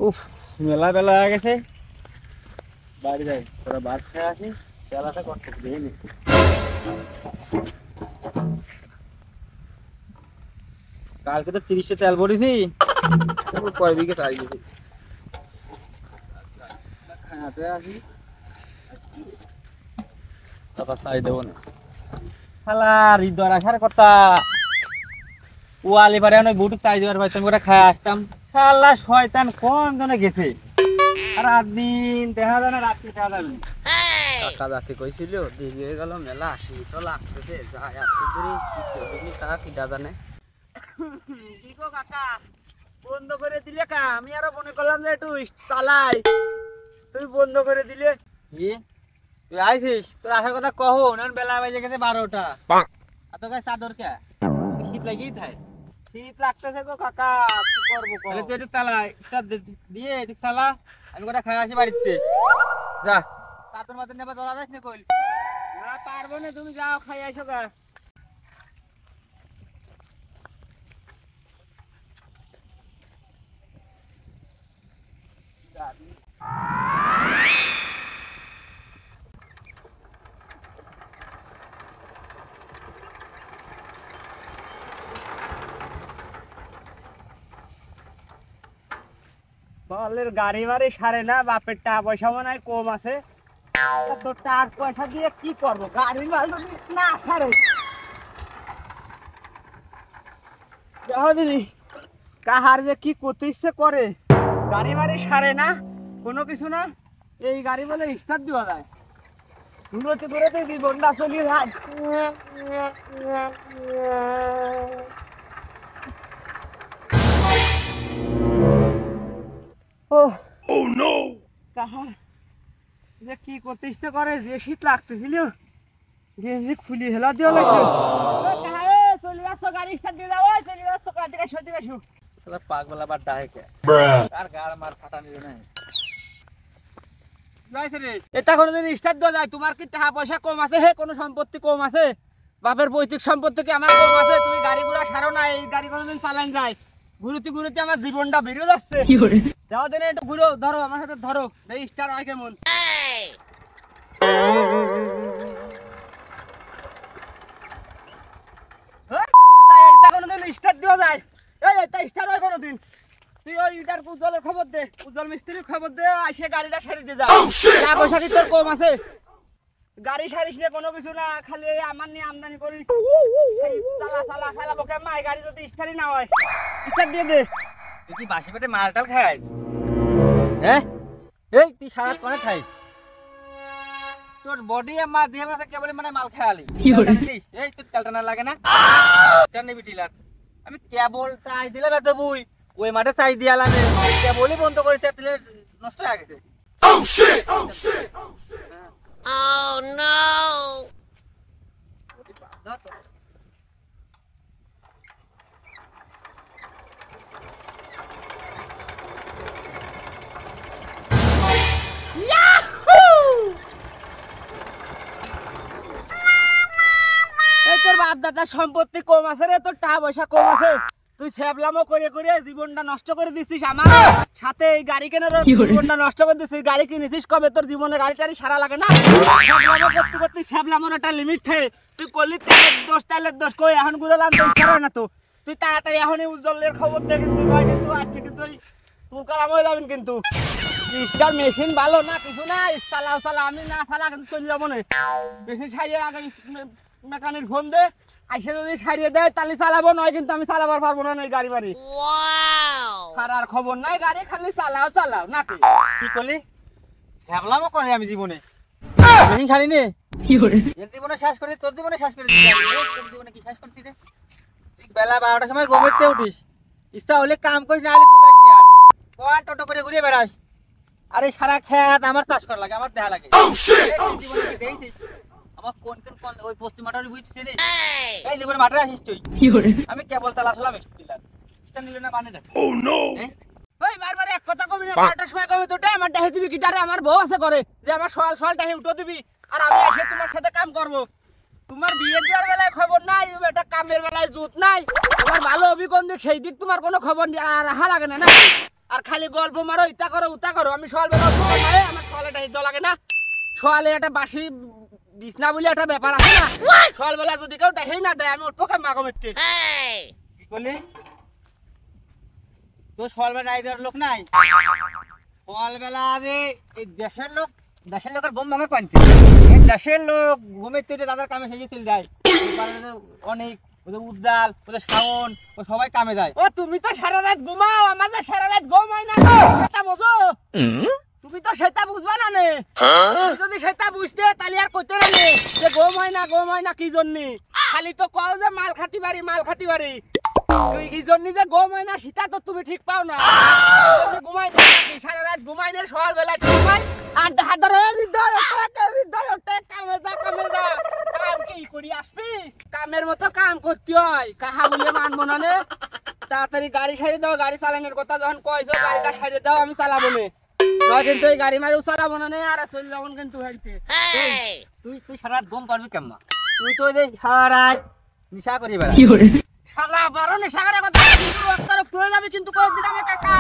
উফ, মেলা বেলা হয়ে গেছে, বাড়ি যাই, তোরা ভাত খেয়ে আসি, বেলাটা কষ্ট দিয়ে নি। কালকে তো 30টা তেল ভরেছি, কয় বিঘে চাই দিছি, খাতে আসি, তারপর চাই দেবো না। শালা হৃদয় রাখার কথা, ওয়ালি পারে অনেক বুটুক চাই দেওয়ার পাইতাম, ওটা খায় আসতাম। শালা শয়তান কোন জনে গেছে, আর রাত দিন দেখা যায় না, রাত্রি দেখা যাবে না। কাকা যাতে কইছিল দেরি হয়ে গেল, মেলা আসি তো লাগতেছে, যাই আসতে দেরি কি করবি কাকা কি জানে। কি গো কাকা, বন্ধ করে দিলে কা? আমি আরো মনে করলাম যে একটু চালাই, তুই বন্ধ করে দিলে। কি তুই আইছিস? তোর আসার কথা কখন? বেলা বাজে গেছে 12টা। আর তোর কাছে চাদর কে? শীত লাগিয়ে থাকে। শীত লাগতেছে গো কাকা, কি করবো? তাহলে তুই একটু চালা, স্টার্ট দিয়ে একটু চালা, আমি কোটা খাই আসি বাড়িতে। যা চাদর মাদর নেবা, ধরা যাস না কইল। না পারবো না, তুমি যাও খাই আইসো গা। বলের গাড়ি বাড়ি সারে না, বাপের টাকা পয়সা মনে হয় কম আছে, তোর টাকা পয়সা দিয়ে কি করবো? গাড়ি মাল না সারে কাহার যে কি করতে ইচ্ছে করে, গাড়ি বাড়ি সারে না, কোনো কিছু না। এই গাড়ি বলে স্টার্ট দেওয়া যায়, ঘুরোতে ঘুরোতে জীবনটা চলি যায়। ও নো, কাহার যে কি করতে ইচ্ছে করে, যে শীত লাগতেছিল, গেঞ্জি খুলি হেলা দেওয়া লাগলো। চলে যাচ্ছ, গাড়ি স্টার্ট দিয়ে যাও, চলে যাচ্ছ, কাটিকে সত্যি গেছো। পাগলা বার ডাকে আর গাড় মার ফাটা নিল না। এটা কোনোদিন স্টার্ট দেওয়া যায়? তোমার কি টাকা পয়সা কম আছে? হে, কোনো সম্পত্তি কম আছে? বাপের পৈতৃক সম্পত্তি কি আমার কম আছে? তুমি গাড়ি ঘোড়া সারো না, এই গাড়ি কোনোদিন চালান যায়? ঘুরতে ঘুরতে আমার জীবনটা বেরিয়ে যাচ্ছে। যাও দিনে একটু ঘুরো, ধরো আমার সাথে, ধরো এই স্টার্ট হয় কেমন। কোনোদিন স্টার্ট দেওয়া যায়? এই এটা স্টার্ট হয় কোনোদিন? তুই ওই ইটার উজ্জ্বলের খবর দে, উজ্জ্বল মিস্ত্রির খবর দে, আসে গাড়িটা সারি দিয়ে যা। টাকা পয়সা কি তোর কম আছে? গাড়ি সারিস না, কোনো কিছু না, খালি আমার নিয়ে আমদানি করিস। চালা চালা চালাবো কেমন? গাড়ি যদি স্টার্টই না হয়, স্টার্ট দিয়ে দে। তুই কি বাসি পেটে মালটাল খাই? হ্যাঁ, এই তুই সারা কোনে খাইস? তোর বডি আমার দেহ আছে কেবল মানে মাল খায়ালি। এই তোর তেলটা না লাগে না? তেল নিবি টিলার। আমি কেবল চাই দিলে না তো বুই, ওই মাঠে চাই দিয়া লাগে, কেবলই বন্ধ করেছে, তেল নষ্ট হয়ে গেছে। Oh no! তোর বাপ দাদার সম্পত্তি কম আছে রে, তোর টাকা পয়সা কম আছে, তুই সেবলামো করে করে জীবনটা নষ্ট করে দিছিস। আমার সাথে এই গাড়ি কেনার জীবনটা নষ্ট করে দিছিস। গাড়ি কিনেছিস কবে? তোর জীবনে গাড়ি টাড়ি সারা লাগে না? সেবলামো করতে করতে সেবলামোর একটা লিমিট থাকে। তুই করলি তেলের দোষ কই, এখন ঘুরলাম দোষ করে না তো। তুই তাড়াতাড়ি এখনই উজ্জ্বলের খবর দে, কিন্তু নয় কিন্তু আজকে কিন্তু তুই কালাম হয়ে যাবেন। কিন্তু স্টার মেশিন ভালো না, কিছু না, চালাও চালা, আমি না চালা কিন্তু চলে যাবো না। মেশিন সারিয়ে আগে মেকানিক ফোন দে, আইসে যদি সারিয়ে দেয় তাহলে চালাবো, নয় কিন্তু আমি চালাবার পারবো না এই গাড়ি বাড়ি। খারার খবর নাই, গাড়ি খালি চালাও চালাও না। কি করলি? ভাবলামও করে আমি জীবনে মেশিন খালি নে, এর জীবনে শেষ করি, তোর জীবনে শেষ করে দিচ্ছি। তোর জীবনে কি শেষ করছি রে? তুই বেলা 12টার সময় ঘুমোতে উঠিস, ইচ্ছা হলে কাম করিস, না হলে তুই যাস নি। আর কয় টোটো করে ঘুরে বেড়াস, আরে সারা খেত আমার চাষ করা লাগে, আমার দেয়া লাগে। জীবনে কি দেখছিস আমার কোন কোন কোন ওই পশ্চিম মাঠে বুঝছিস রে? এই জীবনে মাঠে আসিস তুই? আমি কেবল চালাছিলাম স্টিলার, স্টার নিল না মানে দেখ। ও নো, ওই বারবার এক কথা কবি না, 12টার সময় কবি তোটা আমার ডাহে দিবি গিটারে, আমার বউ আছে করে যে আমার সকাল সকাল ডাহে উঠো দিবি, আর আমি এসে তোমার সাথে কাম করব। তোমার বিয়ে দেওয়ার বেলায় খবর নাই, এটা কামের বেলায় জুত নাই। তোমার ভালো অভিজ্ঞতা দিক, সেই দিক তোমার কোনো খবর রাখা লাগে না। না আর খালি গল্প মারো ইতা করো উতা করো। আমি সকালবেলা উঠবো, ভাই, আমার সকালে হিদ লাগে না। সকালে একটা বাসি বিছনা বলে একটা ব্যাপার আছে না। সকালবেলা যদি কেউ দেখেই না দেয় আমি উঠবো মা কমিতে। কি করলি? তোর সকালবেলা রায় দেওয়ার লোক নাই? সকালবেলা যে এই দেশের লোকের ঘুম ভাঙে পানছে। এই দেশের লোক ঘুমের থেকে তাদের কামে সেজে চলে যায়। অনেক ওদের উদ্দাল, ওদের শাওন, ও সবাই কামে যায়। ও তুমি তো সারা রাত ঘুমাও, আমাদের সারা রাত ঘুম হয় না, সেটা বোঝো। তুমি তো সেটা বুঝবা না নে। তুমি যদি সেটা বুঝতে তাহলে আর করতে না নে যে ঘুম হয় না কি জন্য। খালি তো কও যে মাল খাতি বাড়ি। তুই কি জন্য যে ঘুম হয় না সেটা তো তুমি ঠিক পাও না। তুমি ঘুমাই না, সারা রাত ঘুমাই না, সকালবেলা ঠিক হয় আর হাত ধরে হৃদয় ওঠে, কামে যা কাম কি করি আসবি? কামের মতো কাম করতে হয়, কাহা বলে মানবো না নে। তাড়াতাড়ি গাড়ি সাইডে দাও, গাড়ি চালানোর কথা যখন কইছো গাড়িটা সাইডে দাও, আমি চালাবো নে। নয় কিন্তু এই গাড়ি মারি চালাবো না নে, আর চলে যাবো কিন্তু হেলতে। তুই সারা রাত ঘুম করবি কেমন? তুই তো এই সারা রাত নিশা করি বেড়া। শালা বড় নেশা করে কথা তুই যাবি কিন্তু কয়েকদিন আমি কাকা।